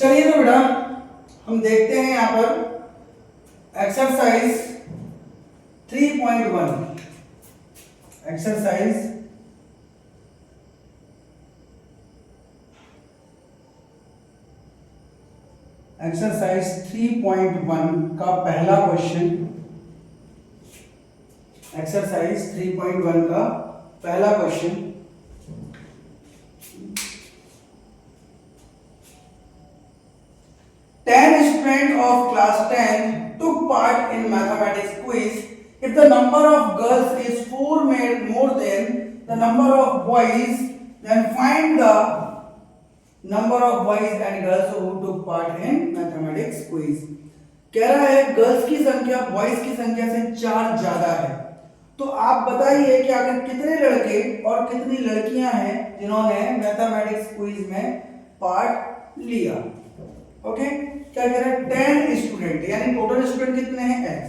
चलिए तो बेटा हम देखते हैं यहाँ पर एक्सरसाइज 3.1 एक्सरसाइज एक्सरसाइज 3.1 का पहला क्वेश्चन। एक्सरसाइज 3.1 का पहला question. Ten students of class 10 took part in mathematics quiz. If the number of girls is more than the number of boys, then find the number of boys and girls who took part in mathematics quiz. कह रहा है girls की संख्या boys की संख्या से 4 ज्यादा है, तो आप बताइए कि आखिर कितने लड़के और कितनी लड़कियां हैं जिन्होंने मैथमेटिक्स क्विज में पार्ट लिया। ओके, क्या कह रहा है 10 स्टूडेंट, यानी टोटल स्टूडेंट कितने हैं x।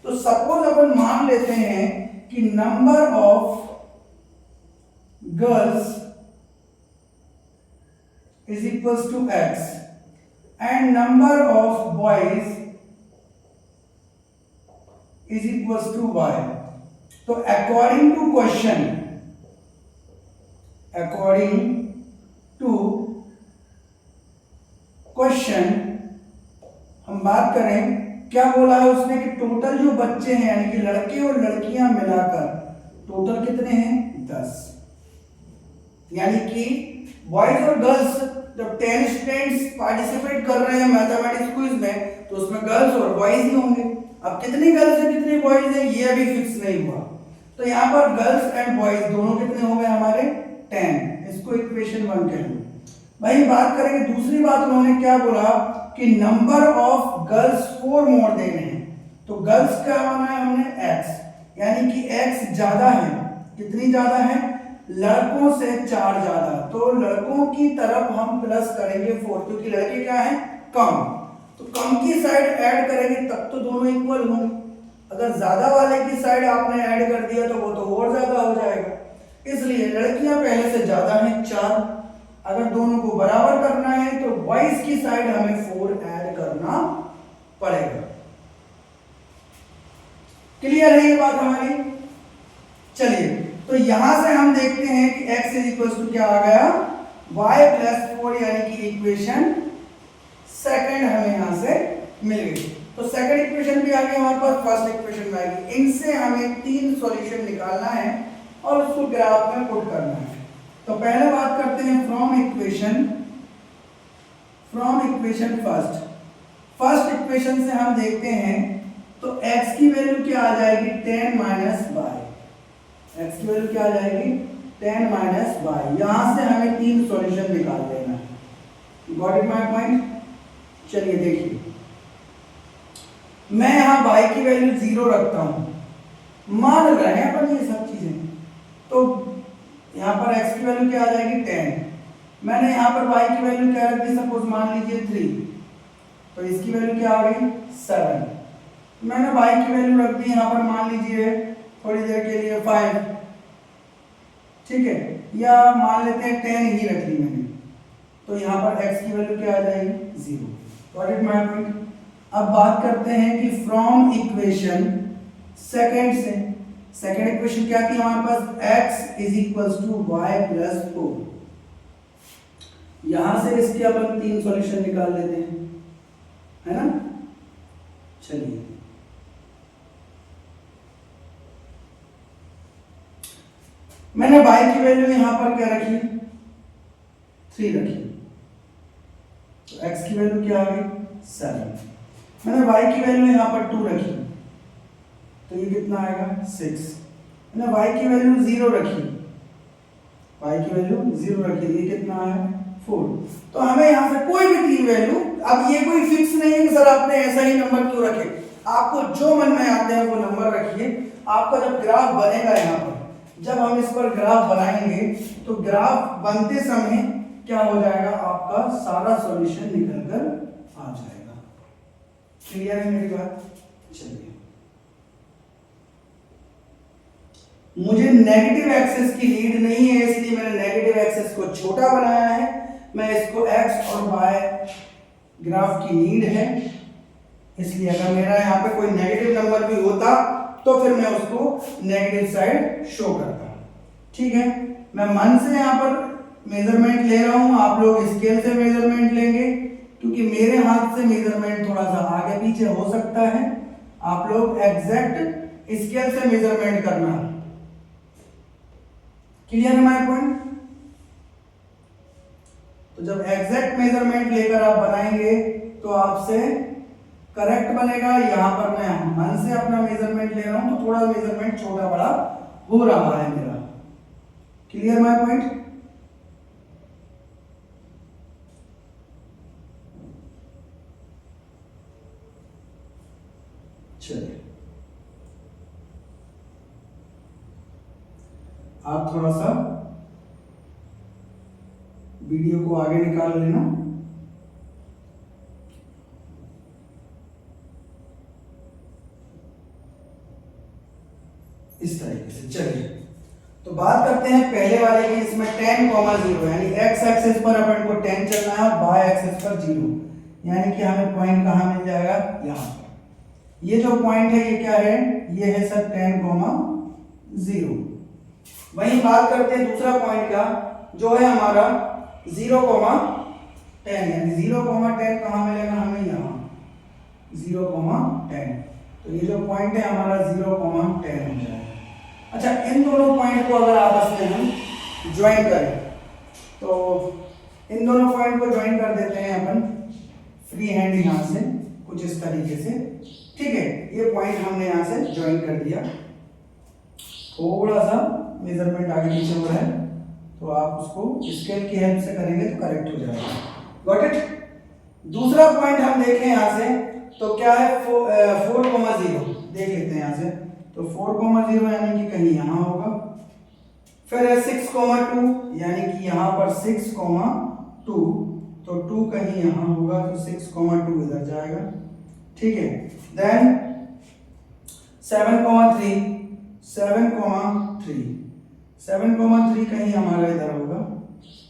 तो सपोज अपन मान लेते हैं कि number of girls is equals to x and number of boys is equals to y। तो अकॉर्डिंग टू क्वेश्चन, हम बात करें, क्या बोला है उसने कि टोटल जो बच्चे हैं यानी कि लड़के और लड़कियां मिलाकर टोटल कितने हैं 10, यानी कि बॉयज और गर्ल्स जब 10 स्टूडेंट्स पार्टिसिपेट कर रहे हैं मैथमेटिक्स क्विज में तो उसमें गर्ल्स और बॉयज ही होंगे। अब कितनी गर्ल्स है कितनी बॉयज है ये अभी फिक्स नहीं हुआ, तो यहाँ पर गर्ल्स एंड बॉयज दोनों कितने हो गए हमारे 10। इसको इक्वेशन 1 कह लो। भाई बात करेंगे दूसरी बात, उन्होंने क्या बोला कि number of girls 4 more than है, तो गर्ल्स का माना है हमने x, यानी कि x ज्यादा है। कितनी ज्यादा है? लड़कों से 4 ज्यादा, तो लड़कों की तरफ हम प्लस करेंगे 4, क्योंकि लड़के क्या है कम, तो कम की साइड ऐड करेंगे तब तो दोनों इक्वल होंगे। अगर ज्यादा वाले की साइड आपने ऐड कर दिया तो वो तो और ज्यादा हो जाएगा, इसलिए लड़कियां पहले से ज्यादा हैं 4। अगर दोनों को बराबर करना है तो बॉयज की साइड हमें 4 ऐड करना पड़ेगा। क्लियर है ये बात हमारी? चलिए तो यहां से हम देखते हैं कि x इज इक्वल टू क्या आ गया y प्लस 4, यानी कि इक्वेशन सेकंड हमें यहां से मिल गई। तो सेकंड इक्वेशन भी आ गई हमारे पास, फर्स्ट इक्वेशन में आएगी। इनसे हमें 3 सॉल्यूशन निकालना है और उसको ग्राफ में पुट करना है। तो पहले बात करते हैं फ्रॉम इक्वेशन फर्स्ट इक्वेशन से हम देखते हैं तो x की वैल्यू क्या आ जाएगी 10 माइनस y। x की वैल्यू क्या आ जाएगी 10 माइनस y। यहां से हमें 3 सॉल्यूशन निकाल लेना है। Got it my point? चलिए देखिए, मैं यहां y की वैल्यू 0 रखता हूं, मान रहे हैं अपन ये सब चीजें, तो यहाँ पर x की वैल्यू क्या आ जाएगी 10। मैंने यहाँ पर y की वैल्यू क्या रख दी, सपोज मान लीजिए 3, तो इसकी वैल्यू क्या आ गई 7। मैंने y की वैल्यू रख दी यहाँ पर मान लीजिए थोड़ी देर के लिए 5, ठीक है, या मान लेते हैं 10 ही रख ली मैंने, तो यहाँ पर x की वैल्यू क्या आ जाएगी 0। Got it my point? अब बात करते हैं कि फ्रॉम इक्वेशन सेकंड से, सेकंड इक्वेशन क्या थी हमारे पास x is equals to y plus 4। यहां से इसके अपन 3 सॉल्यूशन निकाल लेते हैं, है ना। चलिए मैंने y की वैल्यू यहां पर क्या रखी 3 रखी, तो x की वैल्यू क्या आ गई 7। मैंने y की वैल्यू यहां पर 2 रखी, तो ये कितना आएगा 6। मैंने y की वैल्यू 0 रखी, y की वैल्यू 0 रखी, ये कितना है 4। तो हमें यहाँ से कोई भी 3 वैल्यू, अब ये कोई फिक्स नहीं है कि सर आपने ऐसा ही नंबर क्यों रखे, आपको जो मन में आते हैं वो नंबर रखिए। आपका जब ग्राफ बनेगा, यहाँ पर जब हम इस पर ग्राफ बनाएंगे तो ग्राफ बनते समय क्या हो जाएगा, आपका सारा सॉल्यूशन निकल कर आ जाएगा। क्लियर है मेरी बात? चलिए, मुझे नेगेटिव एक्सेस की नीड नहीं है, इसलिए मैंने नेगेटिव एक्सेस को छोटा बनाया है। मैं इसको x और y ग्राफ की नीड है, इसलिए अगर मेरा यहाँ पे कोई नेगेटिव नंबर भी होता तो फिर मैं उसको नेगेटिव साइड शो करता। ठीक है, मैं मन से यहाँ पर मेजरमेंट ले रहा हूँ, आप लोग स्केल से मेजरमेंट लेंगे, क्योंकि मेरे हाथ से मेजरमेंट थोड़ा सा आगे पीछे हो सकता है, आप लोग एग्जैक्ट स्केल से मेजरमेंट करना। क्लियर है माय पॉइंट? तो जब एग्जैक्ट मेजरमेंट लेकर आप बनाएंगे तो आपसे करेक्ट बनेगा। यहां पर मैं मन से अपना मेजरमेंट ले रहा हूं तो थोड़ा मेजरमेंट छोटा बड़ा हो रहा है मेरा। Clear my point? चलिए आप थोड़ा सा वीडियो को आगे निकाल लेना। इस तरीके से। चलिए तो बात करते हैं पहले वाले की, इसमें 10,0 यानी x एक्सिस पर अपन को 10 चलना है और y एक्सिस पर 0, यानी कि हमें पॉइंट कहां मिल जाएगा? यहां पर। ये जो पॉइंट है ये क्या है? ये है सर 10,0। वहीं बात करते हैं दूसरा पॉइंट का, जो है हमारा 0,10, यानी 0,10 कहां मिलेगा हमें? यहां 0,10। तो ये जो पॉइंट है हमारा 0,10 हो जाएगा। अच्छा, इन दोनों पॉइंट को अगर आपस में हम ज्वाइन करें तो इन दोनों पॉइंट को ज्वाइन कर देते हैं अपन फ्री हैंड यहां से कुछ इस तरीके से। ठीक है, ये पॉइंट हमने यहां से ज्वाइन कर दिया। थोड़ा सा मेजरमेंट आगे पीछे हो रहा है तो आप उसको स्केल की हेल्प से करेंगे तो करेक्ट हो जाएगा। Got it? दूसरा पॉइंट हम देखें यहां से तो क्या है? 4,0 देख लेते हैं यहां से। तो 4,0 यानी कि कहीं यहां होगा। फिर है 6,2 यानी कि यहां पर 6,2, तो 2 कहीं यहां होगा तो 6,2 इधर जाएगा। ठीक है, देन 7,3 7,3 कहीं हमारा इधर होगा।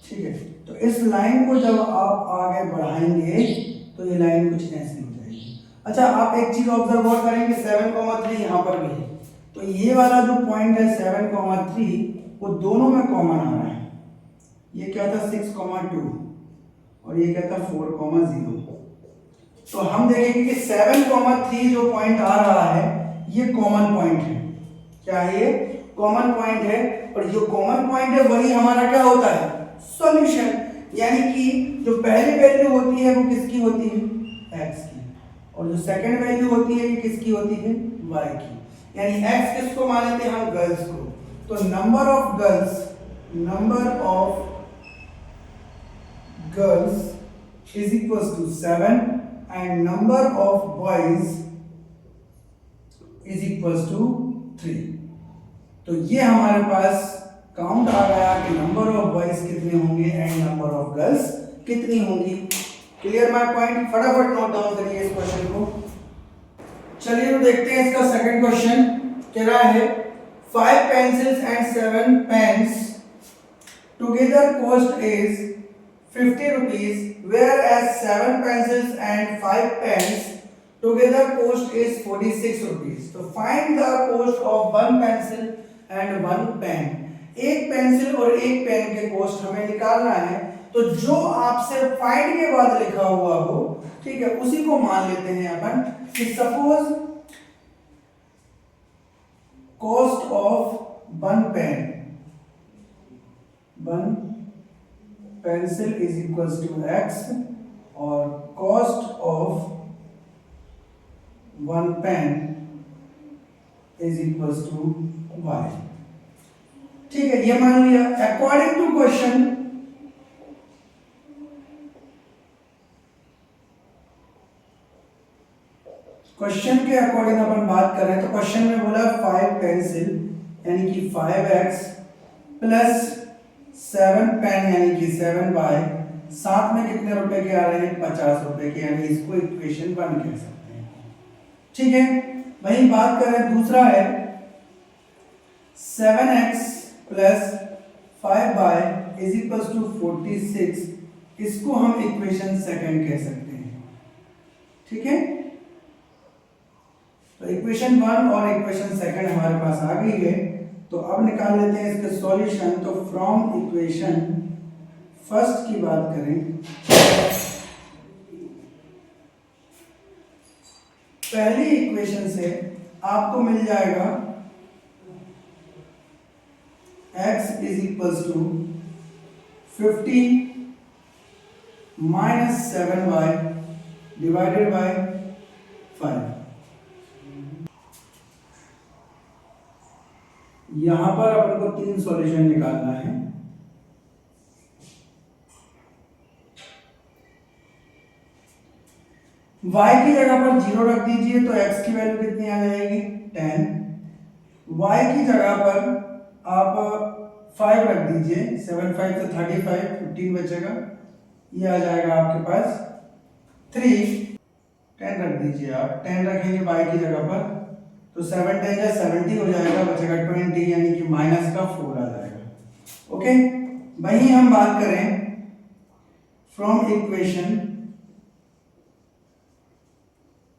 ठीक है, तो इस लाइन को जब आप आगे बढ़ाएंगे तो ये लाइन कुछ ऐसी हो जाएगी। अच्छा, आप एक चीज ऑब्जर्व और करेंगे, 7,3 यहां पर भी है, तो ये वाला जो पॉइंट है 7,3 वो दोनों में कॉमन आ रहा है। ये क्या था? 6,2 और ये क्या था? 4,0। तो हम देखेंगे कि 7,3 जो पॉइंट आ रहा है ये कॉमन पॉइंट है। क्या है ये? कॉमन पॉइंट है, और जो कॉमन पॉइंट है वही हमारा क्या होता है? सॉल्यूशन। यानी कि जो पहली वैल्यू होती है वो किसकी होती है? x की, और जो सेकंड वैल्यू होती है ये किसकी होती है? y की। यानी x किसको माने थे हम? गर्ल्स को। तो number of girls is equal to 7 and number of boys is equal to 3। तो ये हमारे पास काउंट आ गया कि नंबर ऑफ बॉयज कितने होंगे एंड नंबर ऑफ गर्ल्स कितनी होंगी। Clear my point? फटाफट नोट डाउन करिए इस क्वेश्चन को। चलिए तो देखते हैं इसका सेकंड क्वेश्चन। कह रहा है 5 pencils and 7 pens together cost is 50 rupees, whereas 7 pencils and 5 pens together cost is 46 rupees. तो find the cost of 1 pencil and 1 pen. एक पेंसिल और एक पेन के कॉस्ट हमें निकालना है, तो जो आपसे फाइंड के बाद लिखा हुआ हो, ठीक है, उसी को मान लेते हैं अपन कि suppose cost of 1 pencil is equal to x और cost of 1 pen is equal to y। ठीक है, ये मान लिया। अकॉर्डिंग टू क्वेश्चन के अकॉर्डिंग अपन बात करें तो क्वेश्चन में बोला 5 पेंसिल यानी कि 5x प्लस 7 पेन यानी कि 7y, साथ में कितने रुपए के आ रहे हैं? 50 रुपए के, यानी इसको इक्वेशन 1 कह सकते हैं। ठीक है, वहीं बात करें दूसरा है 7x plus 5y is equal to 46, इसको हम इक्वेशन सेकंड कह सकते हैं। ठीक है, तो इक्वेशन 1 और इक्वेशन 2 हमारे पास आ गई है। तो अब निकाल लेते हैं इसके सॉल्यूशन। तो फ्रॉम इक्वेशन फर्स्ट की बात करें, पहली इक्वेशन से आपको मिल जाएगा x is equals to 50 minus 7y divided by 5। यहां पर अपन को 3 सॉल्यूशन निकालना है। y की जगह पर 0 रख दीजिए तो x की वैल्यू कितनी आ जाएगी 10। y की जगह पर आप 5 रख दीजिए, 7 5 से 35, 15 बचेगा, ये आ जाएगा आपके पास 3। 10 रख दीजिए आप, 10 रखेंगे y की जगह पर तो 7 10 या 70 हो जाएगा, बचेगा 20 यानी कि माइनस का 4 आ जाएगा। ओके, वहीं हम बात करें फ्रॉम इक्वेशन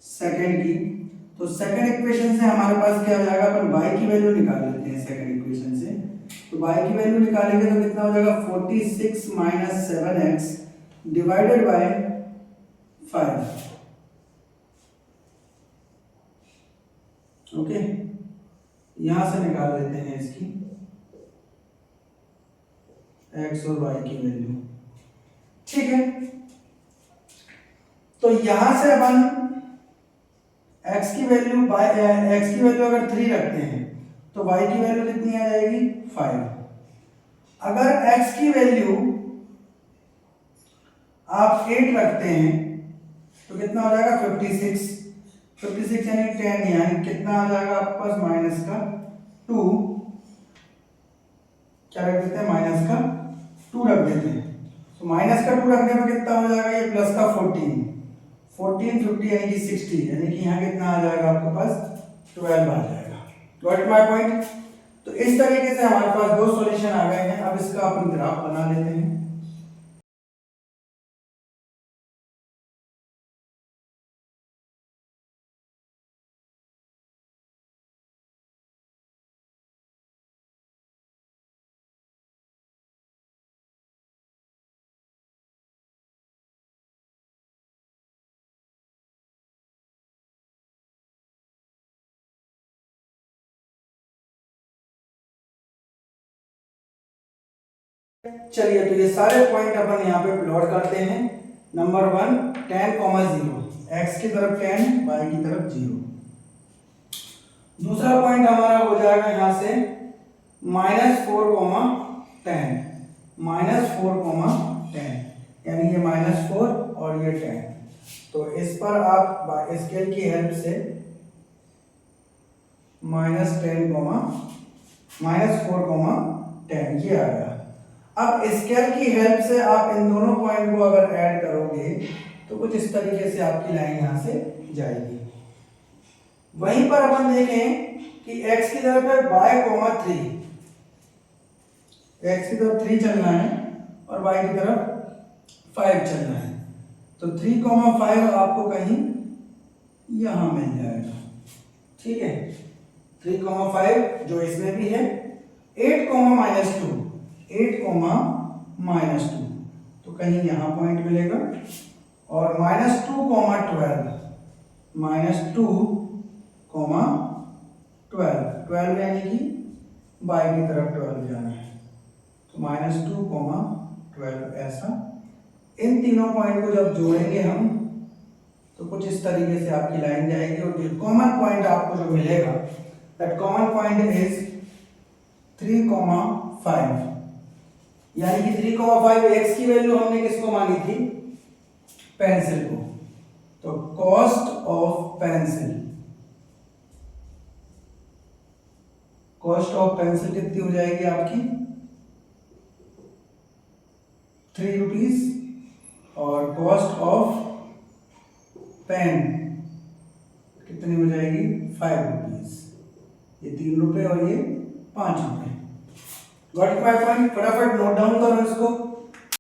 सेकंड की, तो सेकंड इक्वेशन से हमारे पास क्या हो जाएगा, अपन y की वैल्यू निकाल लेते हैं सेकंड इक्वेशन से। तो y की वैल्यू निकालेंगे तो कितना हो जाएगा 46 minus 7x divided by 5। Okay, यहां से निकाल लेते हैं इसकी x और y की वैल्यू। ठीक है, तो यहां से अपन x की वैल्यू अगर 3 रखते हैं तो y की वैल्यू कितनी आ जाएगी 5। अगर x की वैल्यू आप 8 रखते हैं तो कितना हो जाएगा 56 यानी 10, यानी कितना आ जाएगा आपके पास माइनस का 2। क्या रख देते हैं, माइनस का 2 रख देते हैं। तो माइनस का 2 रखने पर कितना हो जाएगा, ये प्लस का 14 50 यानी कि 60, यानी कि यहाँ कितना आ जाएगा आपके पास 12 आ जाएगा। Got my point. तो इस तरीके से हमारे पास 2 सॉल्यूशन आ गए हैं। अब इसका अपन ग्राफ बना लेते हैं। चलिए, तो ये सारे पॉइंट अपन यहाँ पे प्लॉट करते हैं। नंबर 1 10, 0, x की तरफ 10, y की तरफ 0। दूसरा पॉइंट हमारा हो जाएगा यहाँ से -4, 10, -4, 10, यानी ये -4 और ये 10। तो इस पर आप स्केल की हेल्प से -10, -4, 10 ये आ गया। अब स्केल की हेल्प से आप इन दोनों पॉइंट को अगर ऐड करोगे तो कुछ इस तरीके से आपकी लाइन यहां से जाएगी। वहीं पर अपन देखें कि x की तरफ है y, 3, x की तरफ 3 चलना है और y की तरफ 5 चलना है। तो 3, 5 आपको कहीं यहां मिल जाएगा। ठीक है, 3, 5 जो इसमें भी है, 8, -2, 8, -2 तो कहीं यहां पॉइंट मिलेगा, और -2, 12, -2, 12 यानी कि y की तरफ 12 जाना है। तो -2, 12 ऐसा। इन तीनों पॉइंट को जब जोड़ेंगे हम तो कुछ इस तरीके से आपकी लाइन जाएगी, और जो कॉमन पॉइंट आपको जो मिलेगा, दैट कॉमन पॉइंट इज 3, 5, यानी कि 3, 5 x की वैल्यू हमने किसको मानी थी, पेंसिल को। तो कॉस्ट ऑफ पेंसिल कितनी हो जाएगी आपकी 3 रुपीज, और कॉस्ट ऑफ पेन कितनी हो जाएगी 5 रुपीज। ये 3 रुपए और ये 5 रुपए। Got my point. फटाफट नोट डाउन करो इसको।